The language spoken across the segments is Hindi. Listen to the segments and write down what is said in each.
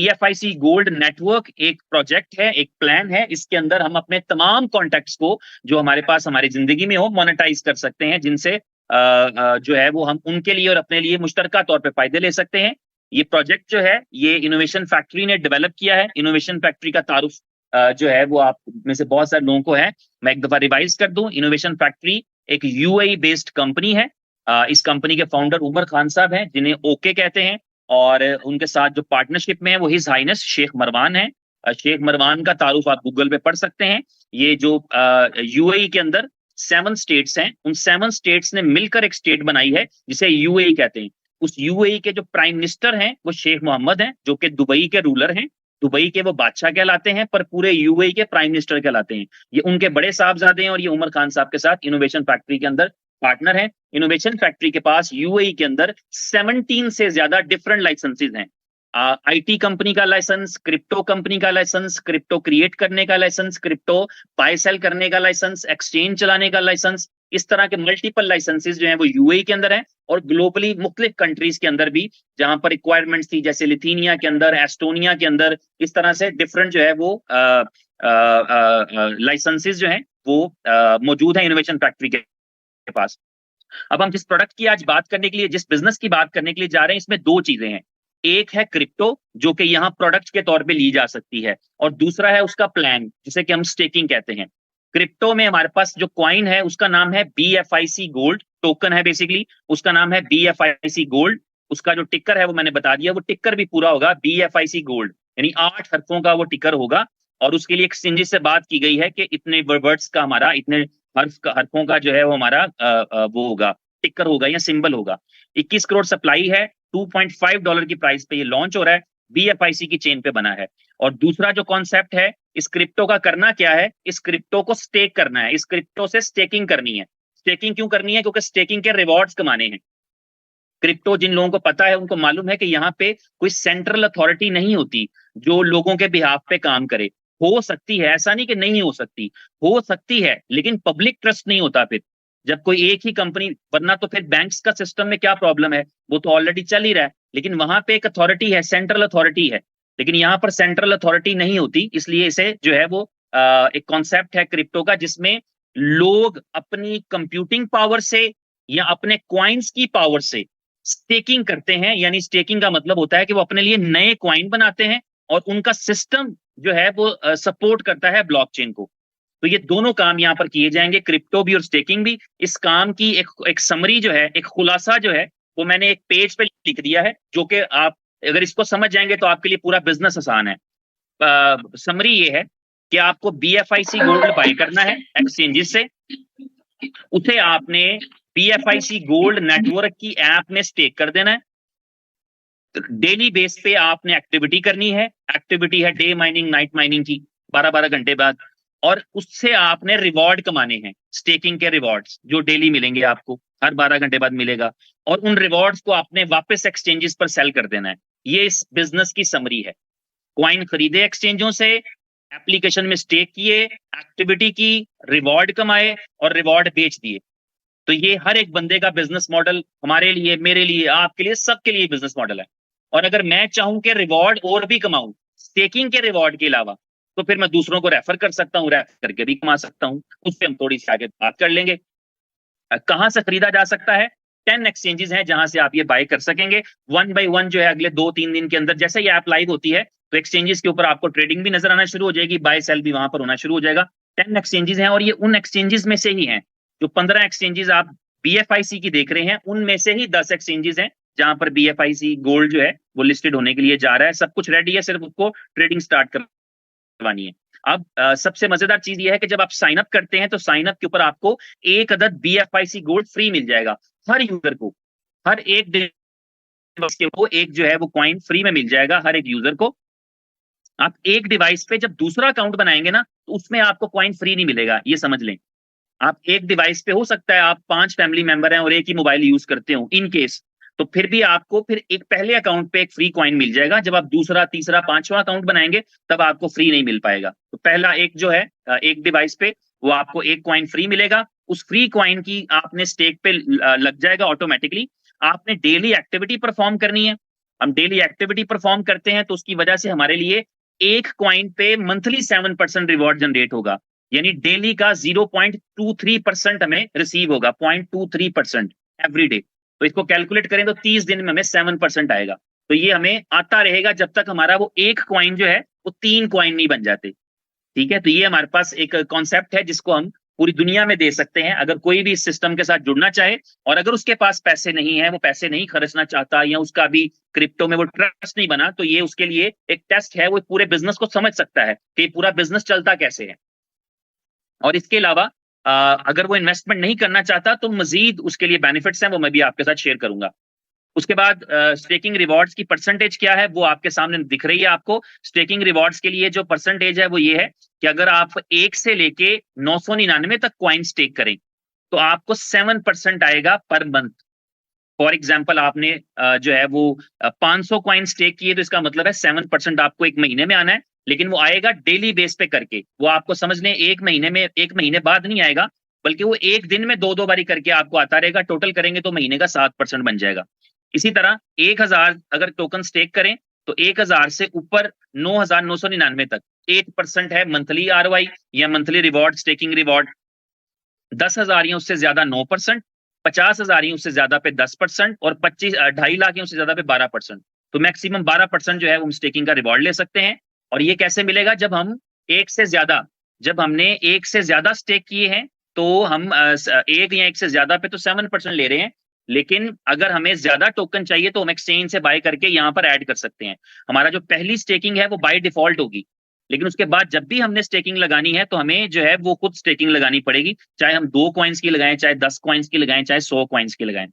BFIC गोल्ड नेटवर्क एक प्रोजेक्ट है, एक प्लान है। इसके अंदर हम अपने तमाम कॉन्टैक्ट्स को जो हमारे पास हमारी जिंदगी में हो मोनेटाइज कर सकते हैं, जिनसे जो है वो हम उनके लिए और अपने लिए मुश्तरका तौर पे फायदे ले सकते हैं। ये प्रोजेक्ट जो है ये इनोवेशन फैक्ट्री ने डेवलप किया है। इनोवेशन फैक्ट्री का तारुफ जो है वो आप में से बहुत सारे लोगों को है। मैं एक दफा रिवाइज कर दूं, इनोवेशन फैक्ट्री एक यूएई बेस्ड कंपनी है। इस कंपनी के फाउंडर उमर खान साहब हैं, जिन्हें ओके कहते हैं, और उनके साथ जो पार्टनरशिप में है वो हिज हाइनेस शेख मरवान है। शेख मरवान का तारुफ आप गूगल पे पढ़ सकते हैं। ये जो यूएई के अंदर 7 स्टेट्स हैं, उन 7 स्टेट्स ने मिलकर एक स्टेट बनाई है जिसे यूएई कहते हैं। उस यूएई के जो प्राइम मिनिस्टर हैं वो शेख मोहम्मद हैं, जो कि दुबई के रूलर हैं। दुबई के वो बादशाह कहलाते हैं, पर पूरे यूएई के प्राइम मिनिस्टर कहलाते हैं। ये उनके बड़े साहबजादे हैं, और ये उमर खान साहब के साथ इनोवेशन फैक्ट्री के अंदर पार्टनर है। इनोवेशन फैक्ट्री के पास यूएई के अंदर 17 से ज्यादा डिफरेंट लाइसेंसेज हैं। आईटी कंपनी का लाइसेंस, क्रिप्टो कंपनी का लाइसेंस, क्रिप्टो क्रिएट करने का लाइसेंस, क्रिप्टो बाय सेल करने का लाइसेंस, एक्सचेंज चलाने का लाइसेंस, इस तरह के मल्टीपल लाइसेंसेज जो हैं वो यूएई के अंदर है। और ग्लोबली मुख्तलिफ कंट्रीज के अंदर भी जहां पर रिक्वायरमेंट्स थी, जैसे लिथुनिया के अंदर, एस्टोनिया के अंदर, इस तरह से डिफरेंट जो है वो लाइसेंसेज जो हैं वो मौजूद है इनोवेशन फैक्ट्री के पास। अब हम जिस प्रोडक्ट की आज बात करने के लिए, जिस बिजनेस की बात करने के लिए जा रहे हैं, इसमें 2 चीजें हैं। एक है क्रिप्टो, जो कि यहाँ प्रोडक्ट के तौर पे ली जा सकती है, और दूसरा है उसका प्लान, जिसे कि हम स्टेकिंग कहते हैं। क्रिप्टो में हमारे पास जो कॉइन है उसका नाम है BFIC गोल्ड, टोकन है बेसिकली, उसका नाम है BFIC गोल्ड। उसका जो टिकर है वो मैंने बता दिया, वो टिकर भी पूरा होगा BFIC गोल्ड, यानी 8 हरफों का वो टिकर होगा। और उसके लिए एक्सचेंजेस से बात की गई है कि इतने वर्ड्स का हमारा, इतने हरफों का जो है वो हमारा वो होगा, टिकर होगा या सिंबल होगा। 21 करोड़ सप्लाई है, $2.5 की प्राइस पे ये लॉन्च हो रहा है, BFIC की चेन पे बना है। और दूसरा जो कॉन्सेप्ट है इस क्रिप्टो का, करना क्या है, इस क्रिप्टो को स्टेक करना है, इस क्रिप्टो से स्टेकिंग करनी है। स्टेकिंग क्यों करनी है? क्योंकि स्टेकिंग के रिवॉर्ड्स कमाने हैं। क्रिप्टो जिन लोगों को पता है उनको मालूम है कि यहाँ पे कोई सेंट्रल अथॉरिटी नहीं होती जो लोगों के बिहाफ पे काम करे। हो सकती है, ऐसा नहीं कि नहीं हो सकती है, लेकिन पब्लिक ट्रस्ट नहीं होता फिर जब कोई एक ही कंपनी, वरना तो फिर बैंक्स का सिस्टम में क्या प्रॉब्लम है, वो तो ऑलरेडी चल ही रहा है, लेकिन वहां पे एक अथॉरिटी है, सेंट्रल अथॉरिटी है। लेकिन यहाँ पर सेंट्रल अथॉरिटी नहीं होती, इसलिए इसे जो है वो एक कॉन्सेप्ट है क्रिप्टो का, जिसमें लोग अपनी कंप्यूटिंग पावर से या अपने क्वाइंस की पावर से स्टेकिंग करते हैं। यानी स्टेकिंग का मतलब होता है कि वो अपने लिए नए क्वाइन बनाते हैं, और उनका सिस्टम जो है वो सपोर्ट करता है ब्लॉकचेन को। तो ये दोनों काम यहाँ पर किए जाएंगे, क्रिप्टो भी और स्टेकिंग भी। इस काम की एक समरी जो है, एक खुलासा जो है, वो मैंने एक पेज पे लिख दिया है, जो कि आप अगर इसको समझ जाएंगे तो आपके लिए पूरा बिजनेस आसान है। समरी ये है कि आपको BFIC गोल्ड बाय करना है एक्सचेंजेस से, उसे आपने BFIC गोल्ड नेटवर्क की ऐप में स्टेक कर देना है। डेली बेस पे आपने एक्टिविटी करनी है, एक्टिविटी है डे माइनिंग, नाइट माइनिंग की 12-12 घंटे बाद, और उससे आपने रिवॉर्ड कमाने हैं, स्टेकिंग के रिवॉर्ड्स जो डेली मिलेंगे आपको, हर 12 घंटे बाद मिलेगा, और उन रिवॉर्ड्स को आपने वापस एक्सचेंजेस पर सेल कर देना है। ये इस बिजनेस की समरी है। क्वाइन खरीदे एक्सचेंजों से, एप्लीकेशन में स्टेक किए, एक्टिविटी की, रिवॉर्ड कमाए और रिवॉर्ड बेच दिए। तो ये हर एक बंदे का बिजनेस मॉडल, हमारे लिए, मेरे लिए, आपके लिए, सबके लिए बिजनेस मॉडल है। और अगर मैं चाहूं कि रिवॉर्ड और भी कमाऊं स्टेकिंग के रिवॉर्ड के अलावा, तो फिर मैं दूसरों को रेफर कर सकता हूं, रेफर करके भी कमा सकता हूं। उस पर हम थोड़ी सी आगे बात कर लेंगे। कहां से खरीदा जा सकता है? 10 एक्सचेंजेस हैं जहां से आप ये बाय कर सकेंगे। 1 बाय 1 जो है अगले 2-3 दिन के अंदर, जैसे ये ऐप लाइव होती है तो एक्सचेंजेस के ऊपर आपको ट्रेडिंग भी नजर आना शुरू हो जाएगी, बाय सेल भी वहां पर होना शुरू हो जाएगा। 10 एक्सचेंजेस हैं, और ये उन एक्सचेंजेस में से ही हैं जो 15 एक्सचेंजेस आप BFIC की देख रहे हैं, उनमें से ही 10 एक्सचेंजेस हैं जहां पर BFIC गोल्ड जो है वो लिस्टेड होने के लिए जा रहा है। सब कुछ रेडी है, सिर्फ उसको ट्रेडिंग स्टार्ट करवानी है। अब सबसे मजेदार चीज ये है कि जब आप साइन अप करते हैं तो साइन अप के ऊपर आपको 1 अदद BFIC गोल्ड फ्री मिल जाएगा हर यूजर को। हर एक डिवाइस के वो एक जो है वो कॉइन फ्री में मिल जाएगा हर एक यूजर को। आप एक डिवाइस पे जब दूसरा अकाउंट बनाएंगे ना, तो उसमें आपको कॉइन फ्री नहीं मिलेगा, ये समझ लें। आप एक डिवाइस पे, हो सकता है आप 5 फैमिली मेंबर हैं और एक ही मोबाइल यूज करते हो इन केस, तो फिर भी आपको फिर एक पहले अकाउंट पे एक फ्री कॉइन मिल जाएगा। जब आप दूसरा, तीसरा, 5वां अकाउंट बनाएंगे तब आपको फ्री नहीं मिल पाएगा। तो पहला एक जो है एक डिवाइस पे वो आपको एक कॉइन फ्री मिलेगा। उस फ्री कॉइन की आपने स्टेक पे लग जाएगा ऑटोमेटिकली। आपने डेली एक्टिविटी परफॉर्म करनी है। हम डेली एक्टिविटी परफॉर्म करते हैं तो उसकी वजह से हमारे लिए एक कॉइन पे मंथली 7% रिवॉर्ड जनरेट होगा, यानी डेली का 0.23% हमें रिसीव होगा, 0.23% एवरी डे। तो इसको कैलकुलेट करें तो 30 दिन में हमें 7% आएगा। तो ये हमें आता रहेगा जब तक हमारा वो एक कॉइन जो है वो 3 कॉइन नहीं बन जाते। ठीक है, तो ये हमारे पास एक कॉन्सेप्ट है जिसको हम पूरी दुनिया में दे सकते हैं। अगर कोई भी इस सिस्टम के साथ जुड़ना चाहे और अगर उसके पास पैसे नहीं है, वो पैसे नहीं खर्चना चाहता या उसका भी क्रिप्टो में वो ट्रस्ट नहीं बना, तो ये उसके लिए एक टेस्ट है, वो पूरे बिजनेस को समझ सकता है कि पूरा बिजनेस चलता कैसे है। और इसके अलावा अगर वो इन्वेस्टमेंट नहीं करना चाहता तो मजीद उसके लिए बेनिफिट्स हैं, वो मैं भी आपके साथ शेयर करूंगा। उसके बाद स्टेकिंग रिवॉर्ड्स की परसेंटेज क्या है वो आपके सामने दिख रही है आपको। स्टेकिंग रिवॉर्ड्स के लिए जो परसेंटेज है वो ये है कि अगर आप 1 से लेके 999 तक कॉइन स्टेक करें तो आपको 7% आएगा पर मंथ। फॉर एग्जाम्पल आपने जो है वो 500 कॉइन स्टेक किए तो इसका मतलब है 7% आपको एक महीने में आना है, लेकिन वो आएगा डेली बेस पे करके। वो आपको समझ लें एक महीने बाद नहीं आएगा, बल्कि वो एक दिन में 2-2 बारी करके आपको आता रहेगा। टोटल करेंगे तो महीने का 7% बन जाएगा। इसी तरह 1000 अगर टोकन स्टेक करें तो 1000 से ऊपर 9999 तक 8% है मंथली आरओआई या मंथली रिवॉर्ड, स्टेकिंग रिवॉर्ड। 10,000 या उससे ज्यादा 9%, 50,000 या उससे ज्यादा पे 10% और 2.5 लाख या उससे ज्यादा पे 12%। तो मैक्सिमम 12% जो है वो हम स्टेकिंग का रिवॉर्ड ले सकते हैं। और ये कैसे मिलेगा? जब हमने एक से ज्यादा स्टेक किए हैं तो हम एक या एक से ज्यादा पे तो 7% ले रहे हैं, लेकिन अगर हमें ज्यादा टोकन चाहिए तो हम एक्सचेंज से बाय करके यहाँ पर ऐड कर सकते हैं। हमारा जो पहली स्टेकिंग है वो बाय डिफॉल्ट होगी, लेकिन उसके बाद जब भी हमने स्टेकिंग लगानी है तो हमें जो है वो खुद स्टेकिंग लगानी पड़ेगी, चाहे हम 2 कॉइन्स की लगाएं, चाहे 10 कॉइन्स की लगाएं, चाहे 100 कॉइन्स की लगाएं।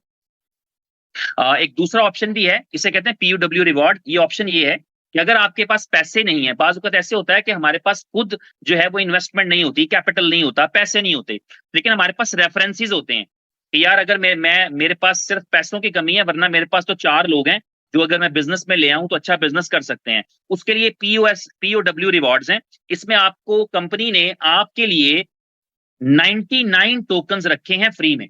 एक दूसरा ऑप्शन भी है, इसे कहते हैं पीयूडब्ल्यू रिवॉर्ड। ये ऑप्शन ये है कि अगर आपके पास पैसे नहीं है, बाज़ वक़्त ऐसे होता है कि हमारे पास खुद जो है वो इन्वेस्टमेंट नहीं होती, कैपिटल नहीं होता, पैसे नहीं होते, लेकिन हमारे पास रेफरेंसेस होते हैं कि यार अगर मैं मेरे पास सिर्फ पैसों की कमी है, वरना मेरे पास तो 4 लोग हैं जो अगर मैं बिजनेस में ले आऊं तो अच्छा बिजनेस कर सकते हैं। उसके लिए पीओडब्ल्यू रिवॉर्ड्स हैं। इसमें आपको कंपनी ने आपके लिए 99 टोकन्स रखे हैं फ्री में,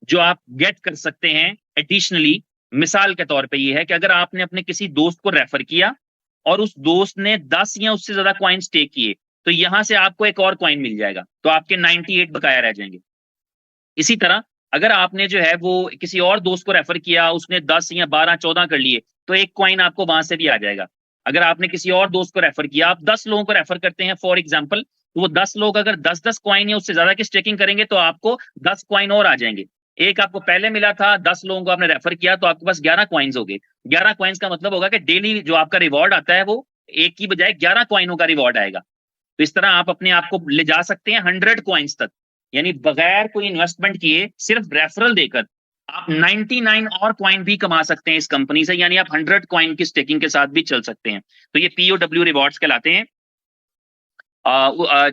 जो आप गेट कर सकते हैं एडिशनली। मिसाल के तौर पे ये है कि अगर आपने अपने किसी दोस्त को रेफर किया और उस दोस्त ने 10 या उससे ज्यादा कॉइन स्टेक किए तो यहां से आपको एक और कॉइन मिल जाएगा, तो आपके 98 बकाया रह जाएंगे। इसी तरह अगर आपने जो है वो किसी और दोस्त को रेफर किया, उसने 10 या 12 14 कर लिए तो एक कॉइन आपको वहां से भी आ जाएगा। अगर आपने किसी और दोस्त को रेफर किया, आप 10 लोगों को रेफर करते हैं फॉर एग्जाम्पल, तो वो 10 लोग अगर 10-10 कॉइन या उससे ज्यादा की स्टेकिंग करेंगे तो आपको 10 कॉइन और आ जाएंगे। एक आपको पहले मिला था, 10 लोगों को आपने रेफर किया तो आपके पास 11 कॉइन्स हो गए। 11 कॉइन्स का मतलब होगा कि डेली जो आपका रिवॉर्ड आता है वो एक की बजाय 11 कॉइनों का रिवॉर्ड आएगा। तो इस तरह आप अपने आप को ले जा सकते हैं 100 कॉइन्स तक, यानी बगैर कोई इन्वेस्टमेंट किए सिर्फ रेफरल देकर आप 99 और कॉइन भी कमा सकते हैं इस कंपनी से, यानी आप 100 कॉइन की स्टेकिंग के साथ भी चल सकते हैं। तो ये पीओडब्ल्यू रिवॉर्ड्स कहलाते हैं।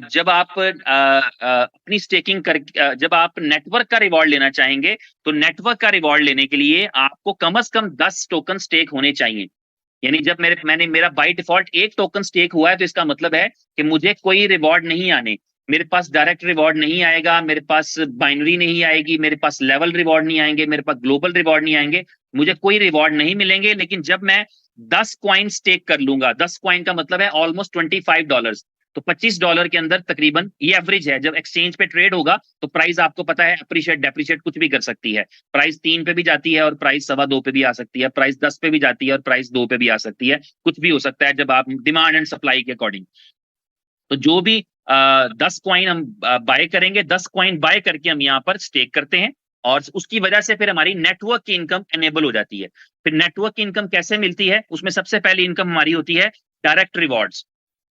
जब आप अपनी स्टेकिंग कर जब आप नेटवर्क का रिवॉर्ड लेना चाहेंगे तो नेटवर्क का रिवॉर्ड लेने के लिए आपको कम से कम 10 टोकन स्टेक होने चाहिए। यानी जब मेरा बाय डिफॉल्ट एक टोकन स्टेक हुआ है तो इसका मतलब है कि मुझे कोई रिवॉर्ड नहीं आने, मेरे पास डायरेक्ट रिवॉर्ड नहीं आएगा, मेरे पास बाइनरी नहीं आएगी, मेरे पास लेवल रिवॉर्ड नहीं आएंगे, मेरे पास ग्लोबल रिवॉर्ड नहीं आएंगे, मुझे कोई रिवॉर्ड नहीं मिलेंगे। लेकिन जब मैं 10 कॉइन स्टेक कर लूंगा, 10 कॉइन का मतलब है ऑलमोस्ट $25, तो $25 के अंदर तकरीबन, ये एवरेज है, जब एक्सचेंज पे ट्रेड होगा तो प्राइस आपको पता है अप्रिशिएट डेप्रिशिएट कुछ भी कर सकती है। प्राइस 3 पे भी जाती है और प्राइस 2.25 पे भी आ सकती है, प्राइस 10 पे भी जाती है और प्राइस 2 पे भी आ सकती है, कुछ भी हो सकता है जब आप डिमांड एंड सप्लाई के अकॉर्डिंग। तो जो भी 10 कॉइन हम बाय करेंगे, 10 कॉइन बाय करके हम यहाँ पर स्टेक करते हैं और उसकी वजह से फिर हमारी नेटवर्क की इनकम एनेबल हो जाती है। फिर नेटवर्क की इनकम कैसे मिलती है? उसमें सबसे पहली इनकम हमारी होती है डायरेक्ट रिवॉर्ड्स।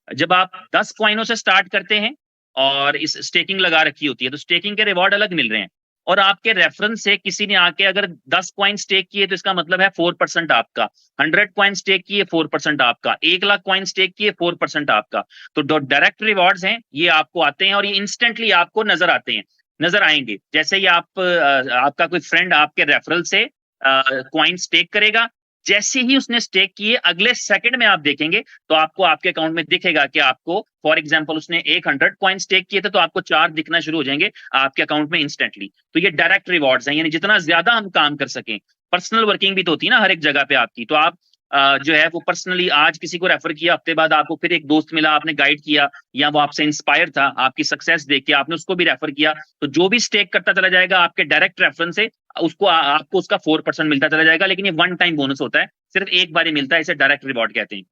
जब आप 10 कॉइनों से स्टार्ट करते हैं और इस स्टेकिंग लगा रखी होती है तो स्टेकिंग के रिवॉर्ड अलग मिल रहे हैं, और आपके रेफरेंस से किसी ने आके अगर 10 कॉइन स्टेक किए तो इसका मतलब है 4% आपका, 100 कॉइन स्टेक किए 4% आपका, 1 लाख कॉइन स्टेक किए 4% आपका। तो डायरेक्ट रिवॉर्ड्स हैं, ये आपको आते हैं और ये इंस्टेंटली आपको नजर आएंगे। जैसे ही आपका कोई फ्रेंड आपके रेफरल से कॉइन स्टेक करेगा, जैसे ही उसने स्टेक किए अगले सेकंड में आप देखेंगे तो आपको आपके अकाउंट में दिखेगा कि आपको फॉर एग्जांपल उसने 100 कॉइन स्टेक किए थे तो आपको 4 दिखना शुरू हो जाएंगे आपके अकाउंट में इंस्टेंटली। तो ये डायरेक्ट रिवॉर्ड्स हैं, यानी जितना ज्यादा हम काम कर सकें। पर्सनल वर्किंग भी तो होती है ना हर एक जगह पे आपकी, तो आप जो है वो पर्सनली आज किसी को रेफर किया, हफ्ते बाद आपको फिर एक दोस्त मिला, आपने गाइड किया, या वो आपसे इंस्पायर था, आपकी सक्सेस देख के आपने उसको भी रेफर किया, तो जो भी स्टेक करता चला जाएगा आपके डायरेक्ट रेफरेंस से उसको आपको उसका 4% मिलता चला जाएगा। लेकिन ये वन टाइम बोनस होता है, सिर्फ एक बार ही मिलता है, इसे डायरेक्ट रिवॉर्ड कहते हैं।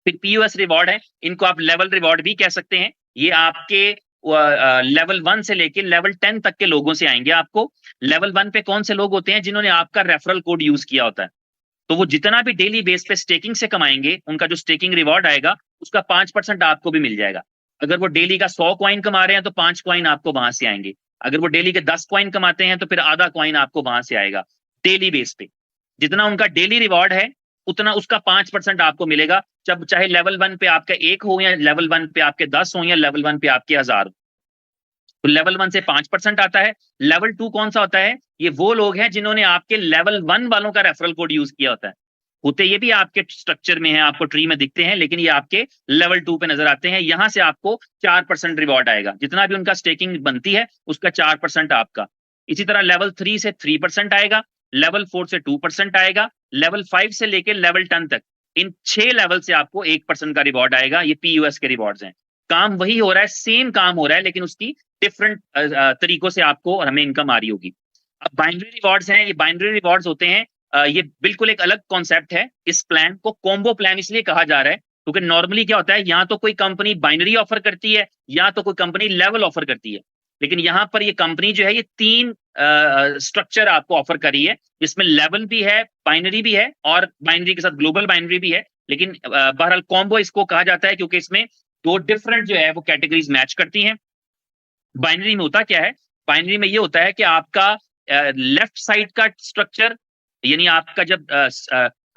फिर पीयूएस रिवॉर्ड है, इनको आप लेवल रिवॉर्ड भी कह सकते हैं। ये आपके लेवल 1 से लेके लेवल 10 तक के लोगों से आएंगे आपको। लेवल 1 पे कौन से लोग होते हैं? जिन्होंने आपका रेफरल कोड यूज किया होता है। तो वो जितना भी डेली बेस पे स्टेकिंग से कमाएंगे, उनका जो स्टेकिंग रिवॉर्ड आएगा उसका 5% आपको भी मिल जाएगा। अगर वो डेली का 100 कॉइन कमा रहे हैं तो 5 कॉइन आपको वहां से आएंगे। अगर वो डेली के 10 कॉइन कमाते हैं तो फिर आधा कॉइन आपको वहां से आएगा। डेली बेस पे जितना उनका डेली रिवॉर्ड है उतना उसका 5% आपको मिलेगा, जब चाहे लेवल 1 पे आपका 1 हो या लेवल 1 पे आपके 10 हो या लेवल 1 पे आपके 1000 हो। तो लेवल 1 से 5% आता है। लेवल 2 कौन सा होता है? ये वो लोग हैं जिन्होंने आपके लेवल 1 वालों का रेफरल कोड यूज किया होता है। होते ये भी आपके स्ट्रक्चर में है, आपको ट्री में दिखते हैं, लेकिन ये आपके लेवल 2 पे नजर आते हैं। यहां से आपको 4% रिवॉर्ड आएगा, जितना भी उनका स्टेकिंग बनती है उसका 4% आपका। इसी तरह लेवल 3 से 3% आएगा, लेवल 4 से 2% आएगा, लेवल 5 से लेकर लेवल 10 तक इन 6 लेवल से आपको 1% का रिवॉर्ड आएगा। ये पीयूएस के रिवॉर्ड्स हैं। काम वही हो रहा है, सेम काम हो रहा है, लेकिन उसकी डिफरेंट तरीकों से आपको हमें इनकम आ रही होगी। अब बाइनरी रिवॉर्ड्स हैं, ये बाइनरी रिवॉर्ड्स होते हैं, ये बिल्कुल एक अलग कॉन्सेप्ट है। इस प्लान को कॉम्बो प्लान इसलिए कहा जा रहा है क्योंकि नॉर्मली क्या होता है, या तो कोई कंपनी बाइनरी ऑफर करती है या तो कोई कंपनी लेवल ऑफर करती है। लेकिन यहां पर ये कंपनी जो है ये 3 स्ट्रक्चर आपको ऑफर करी है, जिसमें लेवल भी है, बाइनरी भी है, और बाइनरी के साथ ग्लोबल बाइनरी भी है। लेकिन बहरहाल कॉम्बो इसको कहा जाता है क्योंकि इसमें 2 डिफरेंट जो है वो कैटेगरीज मैच करती हैं। बाइनरी में होता क्या है? बाइनरी में ये होता है कि आपका लेफ्ट साइड का स्ट्रक्चर, यानी आपका जब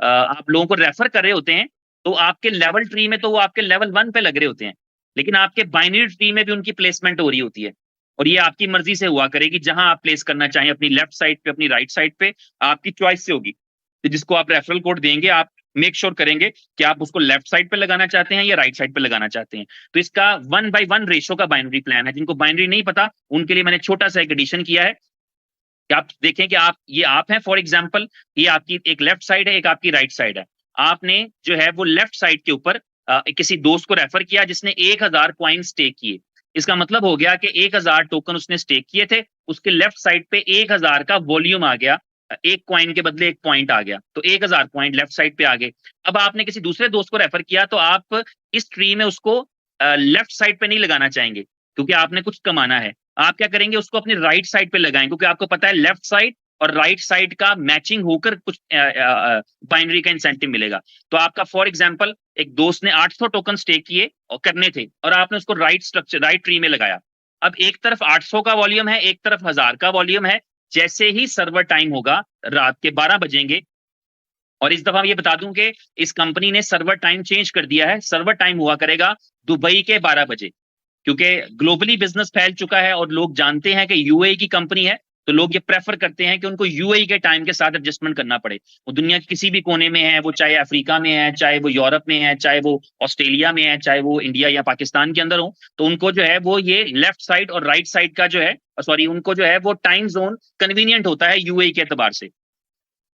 आप लोगों को रेफर कर रहे होते हैं तो आपके लेवल ट्री में तो वो आपके लेवल 1 पे लग रहे होते हैं, लेकिन आपके बाइनरी ट्री में भी उनकी प्लेसमेंट हो रही होती है। और ये आपकी मर्जी से हुआ करेगी, जहां आप प्लेस करना चाहें, अपनी लेफ्ट साइड पे, अपनी राइट साइड पे, आपकी चॉइस से होगी। तो जिसको आप रेफरल कोड देंगे आप मेक श्योर करेंगे कि आप उसको लेफ्ट साइड पे लगाना चाहते हैं या राइट साइड पे लगाना चाहते हैं। तो इसका 1:1 रेशो का बाइनरी प्लान है। जिनको बाइनरी नहीं पता उनके लिए मैंने छोटा सा एक एडिशन किया है कि आप देखें कि आप ये आप हैं फॉर एग्जांपल, ये आपकी एक लेफ्ट साइड है, एक आपकी राइट साइड है। आपने जो है वो लेफ्ट साइड के ऊपर किसी दोस्त को रेफर किया जिसने 1000 कॉइन स्टेक किए। इसका मतलब हो गया कि 1000 टोकन उसने स्टेक किए थे, उसके लेफ्ट साइड पे 1000 का वॉल्यूम आ गया, एक कॉइन के बदले एक पॉइंट आ गया, तो 1000 पॉइंट लेफ्ट साइड पे आ गए। अब आपने किसी दूसरे दोस्त को रेफर किया तो आप इस ट्री में उसको लेफ्ट साइड पे नहीं लगाना चाहेंगे क्योंकि आपने कुछ कमाना है। आप क्या करेंगे, उसको अपनी राइट साइड पे लगाएं, क्योंकि आपको पता है लेफ्ट साइड और राइट साइड का मैचिंग होकर कुछ बाइनरी का इंसेंटिव मिलेगा। तो आपका फॉर एग्जांपल एक दोस्त ने 800 टोकन स्टेक किए और करने थे, और आपने उसको राइट स्ट्रक्चर, राइट ट्री में लगाया। अब एक तरफ 800 का वॉल्यूम है, एक तरफ 1000 का वॉल्यूम है। जैसे ही सर्वर टाइम होगा, रात के 12 बजेंगे, और इस दफा ये बता दूं कि इस कंपनी ने सर्वर टाइम चेंज कर दिया है। सर्वर टाइम हुआ करेगा दुबई के 12 बजे, क्योंकि ग्लोबली बिजनेस फैल चुका है और लोग जानते हैं कि यूएई की कंपनी है, तो लोग ये प्रेफर करते हैं कि उनको यूएई के टाइम के साथ एडजस्टमेंट करना पड़े। वो दुनिया के किसी भी कोने में है, वो चाहे अफ्रीका में है, चाहे वो यूरोप में है, चाहे वो ऑस्ट्रेलिया में है, चाहे वो इंडिया या पाकिस्तान के अंदर हो, तो उनको जो है वो ये लेफ्ट साइड और राइट साइड का जो है, सॉरी, उनको जो है वो टाइम जोन कन्वीनियंट होता है यूएई के एतबार से।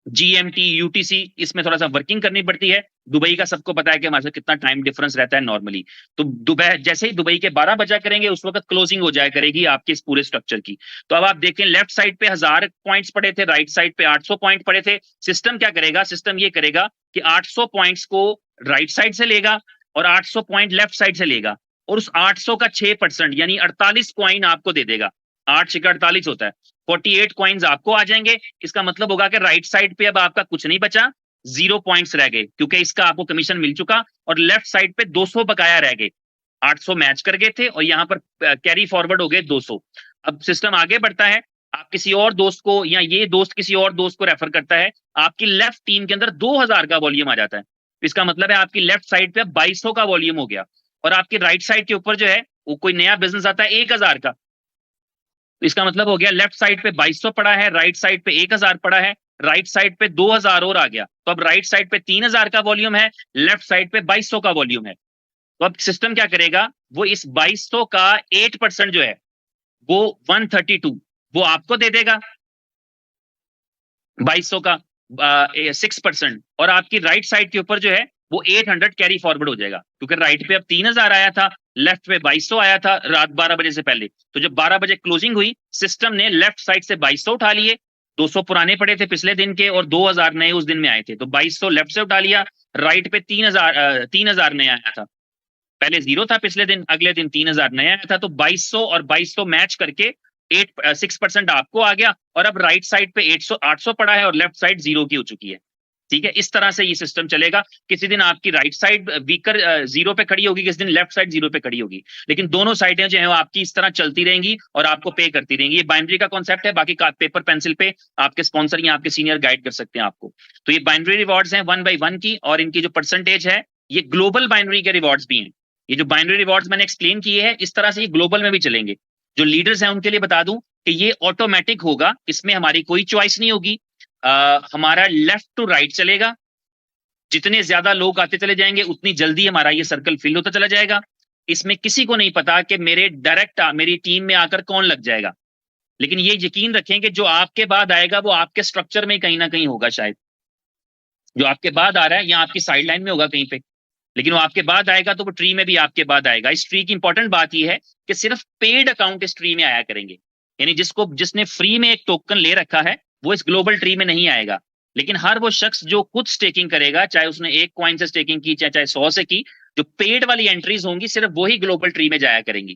जीएमटी, यूटीसी, इसमें थोड़ा सा वर्किंग करनी पड़ती है। दुबई का सबको पता है कि हमारे साथ कितना टाइम डिफरेंस रहता है नॉर्मली। तो दुबई, जैसे ही दुबई के 12 बजा करेंगे उस वक्त क्लोजिंग हो जाया करेगी आपके इस पूरे स्ट्रक्चर की। तो अब आप देखें, लेफ्ट साइड पे 1000 पॉइंट्स पड़े थे, राइट साइड पे 800 पॉइंट पड़े थे। सिस्टम क्या करेगा? सिस्टम ये करेगा कि 800 पॉइंट्स को राइट साइड से लेगा और 800 पॉइंट लेफ्ट साइड से लेगा, और उस 800 का 6% यानी 48 कॉइन आपको दे देगा। 8 6 48 होता है, 48 कॉइन्स आपको आ जाएंगे। इसका मतलब होगा कि राइट साइड पे अब आपका कुछ नहीं बचा, 0 पॉइंट्स रह गए, क्योंकि इसका आपको कमीशन मिल चुका, और लेफ्ट साइड पे 200 बकाया रह गए। 800 मैच कर गए थे और यहाँ पर कैरी फॉरवर्ड हो गए 200। अब सिस्टम आगे बढ़ता है, आप किसी और दोस्त को, या ये दोस्त किसी और दोस्त को रेफर करता है, आपकी लेफ्ट टीम के अंदर 2000 का वॉल्यूम आ जाता है। इसका मतलब है आपकी लेफ्ट साइड पे 2200 का वॉल्यूम हो गया, और आपकी राइट साइड के ऊपर जो है वो कोई नया बिजनेस आता है 1000 का। इसका मतलब हो गया लेफ्ट साइड पे 2200 पड़ा है, राइट साइड पे 1000 पड़ा है, राइट साइड पे 2000 और आ गया, तो अब राइट साइड पे 3000 का वॉल्यूम है, लेफ्ट साइड पे 2200 का वॉल्यूम है। तो अब सिस्टम क्या करेगा, वो इस 2200 का 8% जो है वो 132 वो आपको दे देगा, 2200 का 6%, और आपकी राइट साइड के ऊपर जो है वो 800 कैरी फॉरवर्ड हो जाएगा, क्योंकि राइट पे अब 3000 आया था, लेफ्ट पे 2200 आया था रात 12 बजे से पहले। तो जब 12 बजे क्लोजिंग हुई, सिस्टम ने लेफ्ट साइड से 2200 उठा लिए, 200 पुराने पड़े थे पिछले दिन के और 2000 नए उस दिन में आए थे, तो 2200 लेफ्ट से उठा लिया, राइट पे 3000 नया आया था, पहले 0 था पिछले दिन, अगले दिन 3000 नया आया था, तो 2200 और 2200 मैच करके 6% आपको आ गया, और अब राइट साइड पे 800 पड़ा है और लेफ्ट साइड 0 की हो चुकी है। ठीक है, इस तरह से ये सिस्टम चलेगा। किसी दिन आपकी राइट साइड वीकर 0 पे खड़ी होगी, किसी दिन लेफ्ट साइड 0 पे खड़ी होगी, लेकिन दोनों साइडें जो है वो आपकी इस तरह चलती रहेंगी और आपको पे करती रहेंगी। ये बाइनरी का कॉन्सेप्ट है, बाकी पेपर पेंसिल पे आपके स्पॉन्सर या आपके सीनियर गाइड कर सकते हैं आपको। तो ये बाइनरी रिवॉर्ड्स हैं 1 by 1 की, और इनकी जो परसेंटेज है ये ग्लोबल बाइनरी के रिवॉर्ड्स भी हैं। ये जो बाइनरी रिवॉर्ड्स मैंने एक्सप्लेन किए हैं, इस तरह से ये ग्लोबल में भी चलेंगे। जो लीडर्स हैं उनके लिए बता दूं कि ये ऑटोमेटिक होगा, इसमें हमारी कोई चॉइस नहीं होगी। हमारा लेफ्ट टू राइट चलेगा, जितने ज्यादा लोग आते चले जाएंगे उतनी जल्दी हमारा ये सर्कल फिल होता चला जाएगा। इसमें किसी को नहीं पता कि मेरे डायरेक्ट मेरी टीम में आकर कौन लग जाएगा, लेकिन ये यकीन रखें कि जो आपके बाद आएगा वो आपके स्ट्रक्चर में कहीं ना कहीं होगा। शायद जो आपके बाद आ रहा है या आपकी साइड लाइन में होगा कहीं पे, लेकिन वो आपके बाद आएगा तो वो ट्री में भी आपके बाद आएगा। इस ट्री की इंपॉर्टेंट बात यह है कि सिर्फ पेड अकाउंट इस ट्री में आया करेंगे, यानी जिसने फ्री में एक टोकन ले रखा है वो इस ग्लोबल ट्री में नहीं आएगा। लेकिन हर वो शख्स जो खुद स्टेकिंग करेगा, चाहे उसने 1 कॉइन से स्टेकिंग की चाहे 100 से की, जो पेड वाली एंट्रीज होंगी सिर्फ वो ही ग्लोबल ट्री में जाया करेंगी।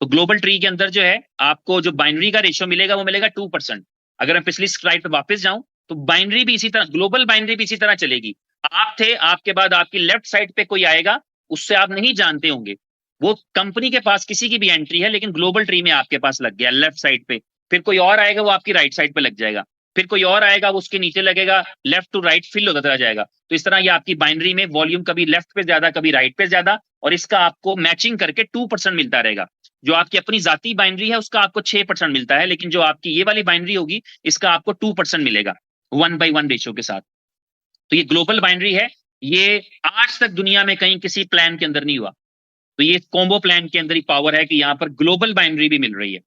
तो ग्लोबल ट्री के अंदर जो है आपको जो बाइनरी का रेशियो मिलेगा वो मिलेगा 2%। अगर मैं पिछली स्लाइड पर वापस जाऊं तो बाइनरी भी इसी तरह, ग्लोबल बाइनरी भी इसी तरह चलेगी। आप थे, आपके बाद आपकी लेफ्ट साइड पे कोई आएगा, उससे आप नहीं जानते होंगे, वो कंपनी के पास किसी की भी एंट्री है लेकिन ग्लोबल ट्री में आपके पास लग गया लेफ्ट साइड पे। फिर कोई और आएगा वो आपकी राइट साइड पे लग जाएगा, फिर कोई और आएगा वो उसके नीचे लगेगा, लेफ्ट टू राइट फिल होता चला जाएगा। तो इस तरह ये आपकी बाइनरी में वॉल्यूम कभी लेफ्ट पे ज्यादा कभी राइट पे ज्यादा, और इसका आपको मैचिंग करके 2% मिलता रहेगा। जो आपकी अपनी जाती बाइनरी है उसका आपको 6% मिलता है, लेकिन जो आपकी ये वाली बाइनरी होगी इसका आपको 2% मिलेगा 1 by 1 रेशियो के साथ। तो ये ग्लोबल बाइनरी है, ये आज तक दुनिया में कहीं किसी प्लान के अंदर नहीं हुआ। तो ये कॉम्बो प्लान के अंदर ही पावर है कि यहाँ पर ग्लोबल बाइनरी भी मिल रही है।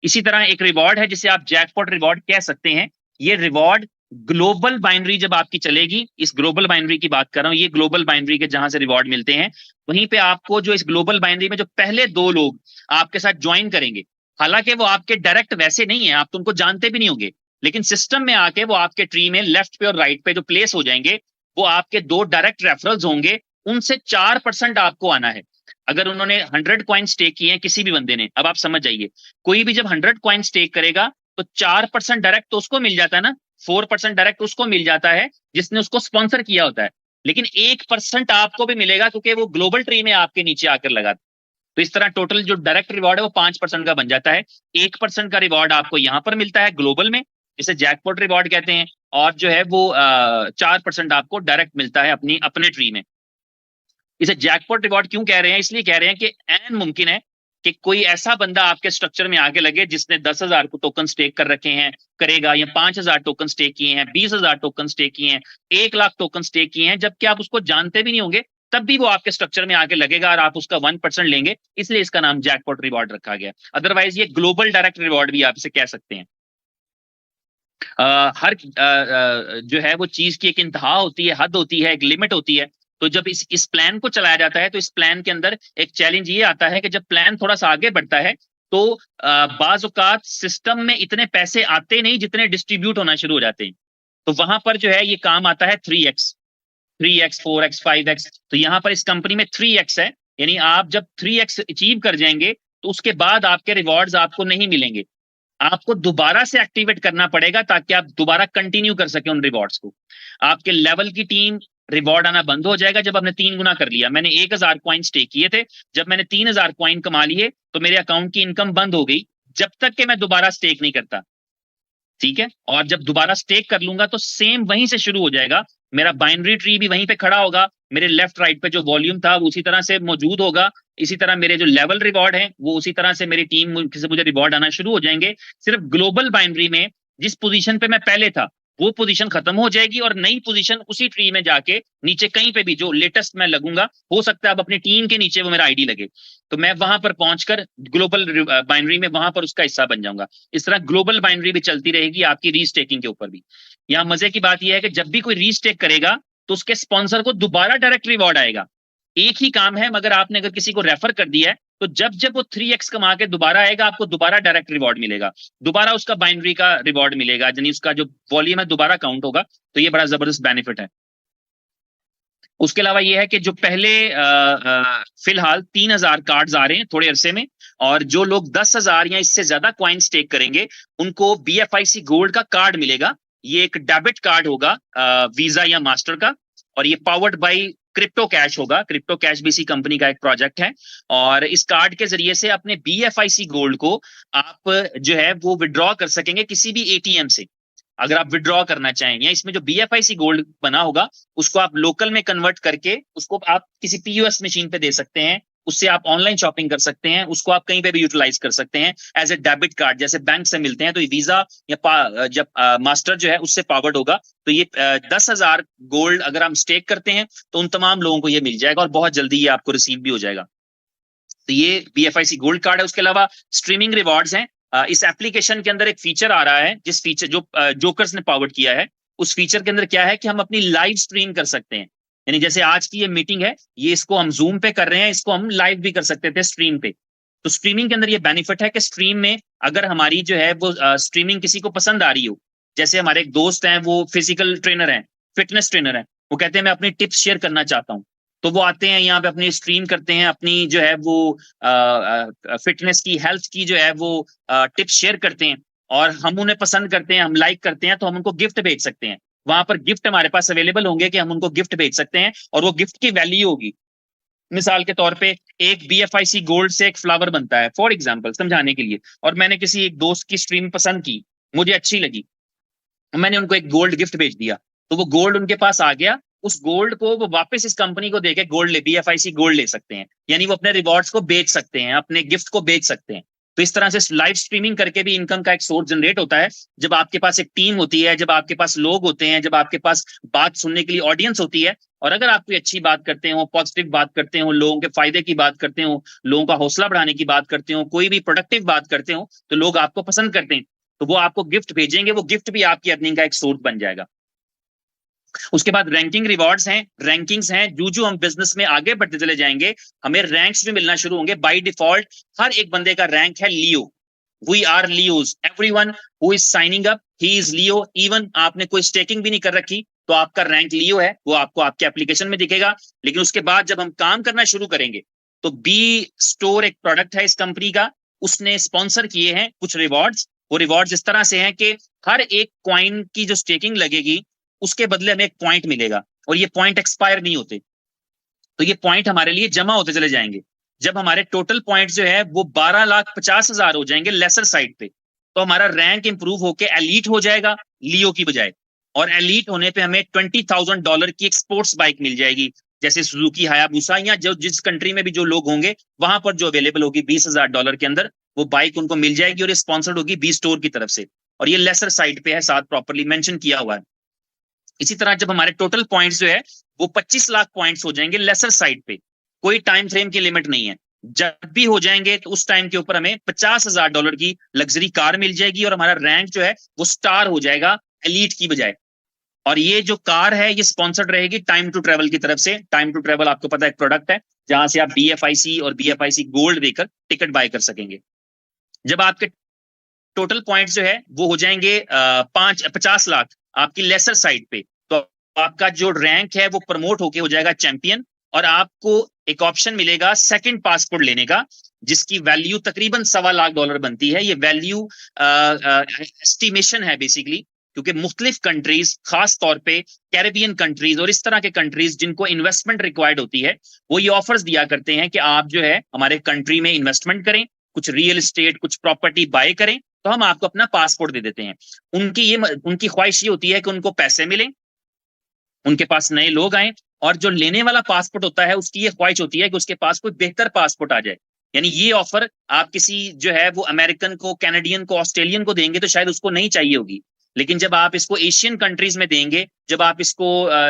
इसी तरह एक रिवॉर्ड है जिसे आप जैकपॉट रिवॉर्ड कह सकते हैं। ये रिवॉर्ड ग्लोबल बाइनरी जब आपकी चलेगी, इस ग्लोबल बाइनरी की बात कर रहा हूं, ये ग्लोबल बाइनरी के जहां से रिवॉर्ड मिलते हैं, वहीं पे आपको जो इस ग्लोबल बाइनरी में जो पहले 2 लोग आपके साथ ज्वाइन करेंगे, हालांकि वो आपके डायरेक्ट वैसे नहीं है, आप तो उनको जानते भी नहीं होंगे, लेकिन सिस्टम में आके वो आपके ट्री में लेफ्ट पे और राइट पे जो प्लेस हो जाएंगे, वो आपके 2 डायरेक्ट रेफरल्स होंगे, उनसे 4% आपको आना है। अगर उन्होंने 100 कॉइन स्टेक किए हैं किसी भी बंदे ने, अब आप समझ जाइए, कोई भी जब 100 कॉइन स्टेक करेगा तो 4% डायरेक्ट तो उसको मिल जाता है ना, 4% डायरेक्ट उसको मिल जाता है जिसने उसको स्पॉन्सर किया होता है, लेकिन 1% आपको भी मिलेगा क्योंकि वो ग्लोबल ट्री में आपके नीचे आकर लगा। तो इस तरह टोटल जो डायरेक्ट रिवॉर्ड है वो 5% का बन जाता है। 1% का रिवॉर्ड आपको यहां पर मिलता है ग्लोबल में, इसे जैकपॉट रिवॉर्ड कहते हैं, और जो है वो 4% आपको डायरेक्ट मिलता है अपने ट्री में। इसे जैकपॉट रिवॉर्ड क्यों कह रहे हैं, इसलिए कह रहे हैं कि ऐन मुमकिन है कि कोई ऐसा बंदा आपके स्ट्रक्चर में आगे लगे जिसने 10,000 को टोकन स्टेक कर रखे हैं, करेगा, या 5,000 टोकन स्टेक किए हैं, 20,000 टोकन स्टेक किए हैं, 1 लाख टोकन स्टेक किए हैं, जबकि आप उसको जानते भी नहीं होंगे, तब भी वो आपके स्ट्रक्चर में आगे लगेगा और आप उसका 1% लेंगे, इसलिए इसका नाम जैकपॉट रिवॉर्ड रखा गया। अदरवाइज ये ग्लोबल डायरेक्ट रिवॉर्ड भी आप इसे कह सकते हैं। हर जो है वो चीज की एक इंतहा होती है, हद होती है, एक लिमिट होती है। तो जब इस प्लान को चलाया जाता है तो इस प्लान के अंदर एक चैलेंज ये आता है कि जब प्लान थोड़ा सा आगे बढ़ता है तो बाज औकात सिस्टम में इतने पैसे आते नहीं जितने डिस्ट्रीब्यूट होना शुरू हो जाते हैं। तो वहां पर जो है ये काम आता है 3x, 4x, 5x। तो यहाँ पर इस कंपनी में 3x है, यानी आप जब 3x अचीव कर जाएंगे तो उसके बाद आपके रिवॉर्ड्स आपको नहीं मिलेंगे, आपको दोबारा से एक्टिवेट करना पड़ेगा ताकि आप दोबारा कंटिन्यू कर सके उन रिवॉर्ड्स को। आपके लेवल की टीम रिवॉर्ड आना बंद हो जाएगा जब आपने 3 गुना कर लिया। मैंने 1,000 कॉइन स्टेक किए थे, जब मैंने 3,000 कॉइन कमा लिए तो मेरे अकाउंट की इनकम बंद हो गई जब तक कि मैं दोबारा स्टेक नहीं करता। ठीक है, और जब दोबारा स्टेक कर लूंगा तो सेम वहीं से शुरू हो जाएगा, मेरा बाइनरी ट्री भी वहीं पे खड़ा होगा, मेरे लेफ्ट राइट पे जो वॉल्यूम था वो उसी तरह से मौजूद होगा, इसी तरह मेरे जो लेवल रिवॉर्ड है वो उसी तरह से मेरी टीम से मुझे रिवॉर्ड आना शुरू हो जाएंगे। सिर्फ ग्लोबल बाइनरी में जिस पोजीशन पे मैं पहले था वो पोजीशन खत्म हो जाएगी और नई पोजीशन उसी ट्री में जाके नीचे कहीं पे भी जो लेटेस्ट मैं लगूंगा, हो सकता है अब अपनी टीम के नीचे वो मेरा आईडी लगे, तो मैं वहां पर पहुंचकर ग्लोबल बाइनरी में वहां पर उसका हिस्सा बन जाऊंगा। इस तरह ग्लोबल बाइनरी भी चलती रहेगी आपकी रीस्टेकिंग के ऊपर भी। यहाँ मजे की बात यह है कि जब भी कोई रीस्टेक करेगा तो उसके स्पॉन्सर को दोबारा डायरेक्ट रिवॉर्ड आएगा। एक ही काम है, मगर आपने अगर किसी को रेफर कर दिया है तो जब जब वो 3x कमा के दोबारा आएगा आपको दोबारा डायरेक्ट रिवॉर्ड मिलेगा, दोबारा उसका बाइनरी का रिवॉर्ड मिलेगा, यानी उसका जो वॉल्यूम है दोबारा काउंट होगा। तो ये बड़ा जबरदस्त बेनिफिट है। उसके अलावा ये है कि जो पहले फिलहाल 3000 कार्ड्स आ रहे हैं थोड़े अरसे में, और जो लोग 10,000 या इससे ज्यादा कॉइन स्टेक करेंगे उनको BFIC गोल्ड का कार्ड मिलेगा। ये एक डेबिट कार्ड होगा वीजा या मास्टर का, और ये पावर्ड बाय क्रिप्टो कैश होगा। क्रिप्टो कैश भी इसी कंपनी का एक प्रोजेक्ट है, और इस कार्ड के जरिए से अपने BFIC गोल्ड को आप जो है वो विड्रॉ कर सकेंगे किसी भी ATM से, अगर आप विड्रॉ करना चाहें। या इसमें जो BFIC गोल्ड बना होगा उसको आप लोकल में कन्वर्ट करके उसको आप किसी POS मशीन पे दे सकते हैं, उससे आप ऑनलाइन शॉपिंग कर सकते हैं, उसको आप कहीं पे भी यूटिलाइज कर सकते हैं एज ए डेबिट कार्ड, जैसे बैंक से मिलते हैं। तो ये वीजा या जब मास्टर जो है उससे पावर्ड होगा, तो ये 10,000 गोल्ड अगर हम स्टेक करते हैं तो उन तमाम लोगों को ये मिल जाएगा और बहुत जल्दी ये आपको रिसीव भी हो जाएगा। तो ये BFIC गोल्ड कार्ड है। उसके अलावा स्ट्रीमिंग रिवॉर्ड्स हैं। इस एप्लीकेशन के अंदर एक फीचर आ रहा है, जिस फीचर जो जोकर्स ने पावर्ड किया है, उस फीचर के अंदर क्या है कि हम अपनी लाइव स्ट्रीम कर सकते हैं। यानी जैसे आज की ये मीटिंग है, ये इसको हम जूम पे कर रहे हैं, इसको हम लाइव भी कर सकते थे स्ट्रीम पे। तो स्ट्रीमिंग के अंदर ये बेनिफिट है कि स्ट्रीम में अगर हमारी जो है वो स्ट्रीमिंग किसी को पसंद आ रही हो, जैसे हमारे एक दोस्त हैं वो फिजिकल ट्रेनर हैं, फिटनेस ट्रेनर हैं, वो कहते हैं मैं अपनी टिप्स शेयर करना चाहता हूँ, तो वो आते हैं यहाँ पे अपनी स्ट्रीम करते हैं, अपनी जो है वो फिटनेस की, हेल्थ की जो है वो टिप्स शेयर करते हैं, और हम उन्हें पसंद करते हैं, हम लाइक करते हैं, तो हम उनको गिफ्ट भेज सकते हैं। वहां पर गिफ्ट हमारे पास अवेलेबल होंगे कि हम उनको गिफ्ट भेज सकते हैं, और वो गिफ्ट की वैल्यू होगी। मिसाल के तौर पे एक BFIC गोल्ड से एक फ्लावर बनता है, फॉर एग्जाम्पल समझाने के लिए, और मैंने किसी एक दोस्त की स्ट्रीम पसंद की, मुझे अच्छी लगी, मैंने उनको एक गोल्ड गिफ्ट भेज दिया, तो वो गोल्ड उनके पास आ गया, उस गोल्ड को वो वापस इस कंपनी को देके गोल्ड ले, BFIC गोल्ड ले सकते हैं, यानी वो अपने रिवॉर्ड्स को बेच सकते हैं, अपने गिफ्ट को बेच सकते हैं। तो इस तरह से लाइव स्ट्रीमिंग करके भी इनकम का एक सोर्स जनरेट होता है। जब आपके पास एक टीम होती है, जब आपके पास लोग होते हैं, जब आपके पास बात सुनने के लिए ऑडियंस होती है, और अगर आप कोई अच्छी बात करते हो, पॉजिटिव बात करते हो, लोगों के फायदे की बात करते हो, लोगों का हौसला बढ़ाने की बात करते हो, कोई भी प्रोडक्टिव बात करते हो, तो लोग आपको पसंद करते हैं, तो वो आपको गिफ्ट भेजेंगे, वो गिफ्ट भी आपकी अर्निंग का एक सोर्स बन जाएगा। उसके बाद रैंकिंग रिवॉर्ड्स हैं, रैंकिंग्स हैं, जो हम बिजनेस में आगे बढ़ते चले जाएंगे हमें रैंक्स भी मिलना शुरू होंगे। बाय डिफॉल्ट हर एक बंदे का रैंक है Leo, we are Leos, everyone who is signing up he is Leo. Even आपने कोई स्टेकिंग भी नहीं कर रखी तो आपका रैंक लियो है, वो आपको आपके एप्लीकेशन में दिखेगा। लेकिन उसके बाद जब हम काम करना शुरू करेंगे तो बी स्टोर एक प्रोडक्ट है इस कंपनी का, उसने स्पॉन्सर किए हैं कुछ रिवॉर्ड्स। वो रिवॉर्ड्स इस तरह से हैं कि हर एक कॉइन की जो स्टेकिंग लगेगी उसके बदले हमें एक पॉइंट मिलेगा, और ये पॉइंट एक्सपायर नहीं होते, तो ये पॉइंट हमारे लिए जमा होते चले जाएंगे। जब हमारे टोटल पॉइंट जो है वो 12,50,000 हो जाएंगे लेसर साइड पे, तो हमारा रैंक इंप्रूव होके एलीट हो जाएगा लियो की बजाय, और एलीट होने पे हमें $20,000 की एक स्पोर्ट्स बाइक मिल जाएगी, जैसे सुजुकी हायाबुसा, या जो जिस कंट्री में भी जो लोग होंगे वहां पर जो अवेलेबल होगी $20,000 के अंदर वो बाइक उनको मिल जाएगी, और ये स्पॉन्सर्ड होगी बी स्टोर की तरफ से, और ये लेसर साइड पे है, साथ प्रॉपर्ली मेंशन किया हुआ है। इसी तरह जब हमारे टोटल पॉइंट्स जो है वो 25 लाख पॉइंट्स हो जाएंगे लेसर साइड पे, कोई टाइम फ्रेम की लिमिट नहीं है, जब भी हो जाएंगे तो उस टाइम के ऊपर हमें $50,000 की लग्जरी कार मिल जाएगी, और हमारा रैंक जो है वो स्टार हो जाएगा एलीट की बजाय। और ये जो कार है ये स्पॉन्सर्ड रहेगी टाइम टू ट्रेवल की तरफ से। टाइम टू ट्रेवल आपको पता है एक प्रोडक्ट है जहां से आप BFIC और BFIC गोल्ड देकर टिकट बाय कर सकेंगे। जब आपके टोटल पॉइंट जो है वो हो जाएंगे 50 लाख आपकी लेसर साइड पे, तो आपका जो रैंक है वो प्रमोट होके हो जाएगा चैंपियन, और आपको एक ऑप्शन मिलेगा सेकंड पासपोर्ट लेने का, जिसकी वैल्यू तकरीबन $1.25 बनती है। ये वैल्यू एस्टिमेशन है बेसिकली, क्योंकि मुख्तलिफ कंट्रीज, खास तौर पे कैरेबियन कंट्रीज और इस तरह के कंट्रीज जिनको इन्वेस्टमेंट रिक्वायर्ड होती है, वो ये ऑफर्स दिया करते हैं कि आप जो है हमारे कंट्री में इन्वेस्टमेंट करें, कुछ रियल एस्टेट, कुछ प्रॉपर्टी बाय करें, तो हम आपको अपना पासपोर्ट दे देते हैं। उनकी ख्वाहिश ये होती है कि उनको पैसे मिले, उनके पास नए लोग आए, और जो लेने वाला पासपोर्ट होता है उसकी ये ख्वाहिश होती है कि उसके पास कोई बेहतर पासपोर्ट आ जाए। यानी ये ऑफर आप किसी जो है वो अमेरिकन को, कैनेडियन को, ऑस्ट्रेलियन को देंगे तो शायद उसको नहीं चाहिए होगी, लेकिन जब आप इसको एशियन कंट्रीज में देंगे, जब आप इसको